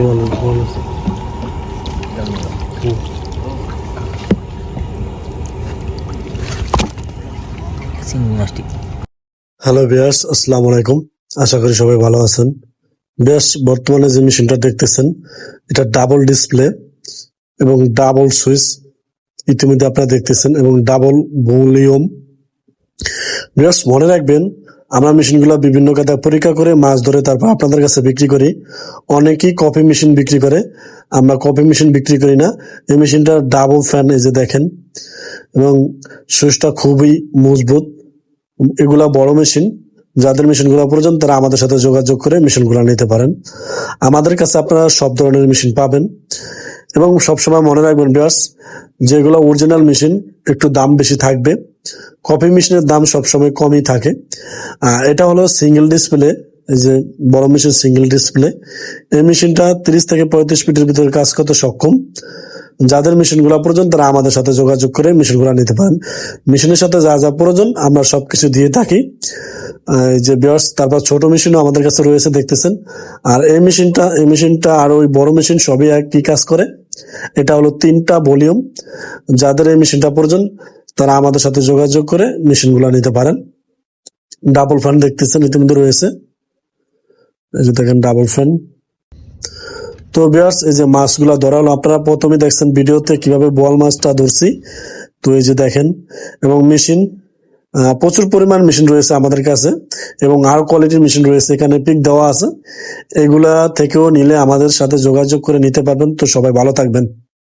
Hello viewers, আসসালামু আলাইকুম। আশা করি সবাই ভালো আছেন। ভিউয়ার্স, বর্তমানে যে মেশিনটা দেখতেছেন এটা ডাবল ডিসপ্লে এবং ডাবল সুইচ ইতিমধ্যে আপনারা দেখতেছেন এবং ডাবল ভলিউম। ভিউয়ার্স, মনে রাখবেন আমরা মেশিনগুলো বিভিন্ন কায়দায় পরীক্ষা করে মাছ ধরে তারপর আপনাদের কাছে বিক্রি করি। অনেকেই কপি মেশিন বিক্রি করে, আমরা কপি মেশিন বিক্রি করি না। এই মেশিনটা ডাবল ফ্যান, এই যে দেখেন, এবং সুইচটা খুবই মজবুত। এগুলা বড় মেশিন, যাদের মেশিনগুলো প্রয়োজন তারা আমাদের সাথে যোগাযোগ করে মেশিনগুলো নিতে পারেন। আমাদের কাছে আপনারা সব ধরনের মেশিন পাবেন এবং সবসময় মনে রাখবেন ভিউয়ার্স, যেগুলো অরিজিনাল মেশিন একটু দাম বেশি থাকবে, কপি মেশিনের দাম সবসময় কমই থাকে। এটা হলো সিঙ্গেল ডিসপ্লে, এই যে বড় মেশিন সিঙ্গেল ডিসপ্লে। এই মেশিনটা 30 থেকে 35 ফিটের ভিতরে কাজ করতে সক্ষম। যাদের মেশিনগুলো প্রয়োজন তারা আমাদের সাথে যোগাযোগ করে মেশিনগুলো নিতে পারেন। মেশিনের সাথে যা যা প্রয়োজন আমরা সবকিছু দিয়ে থাকি। এই যে ভিউয়ার্স, তারপর ছোট মেশিনও আমাদের কাছে রয়েছে, দেখতেছেন। আর এই মেশিনটা আর ওই বড় মেশিন সবই একই কাজ করে। এটা হলো 3টা ভলিউম। যাদের এই মেশিনটা প্রয়োজন তারা আমাদের সাথে যোগাযোগ করে মেশিনগুলো নিতে পারেন। ডাবল ফ্যান দেখতেছেন ইতিমধ্যে রয়েছে, এই যে দেখেন ডাবল ফ্যান। তো ভিউয়ার্স, এই যে মাছগুলা ধরা হলো, আপনারা প্রথমে দেখছেন ভিডিওতে কিভাবে বোয়াল মাছটা ধরছি। তো এই যে দেখেন, এবং মেশিন প্রচুর পরিমাণ মেশিন রয়েছে আমাদের কাছে এবং আরো কোয়ালিটির মেশিন রয়েছে, এখানে পিক দেওয়া আছে। এগুলা থেকেও নিলে আমাদের সাথে যোগাযোগ করে নিতে পারবেন। তো সবাই ভালো থাকবেন।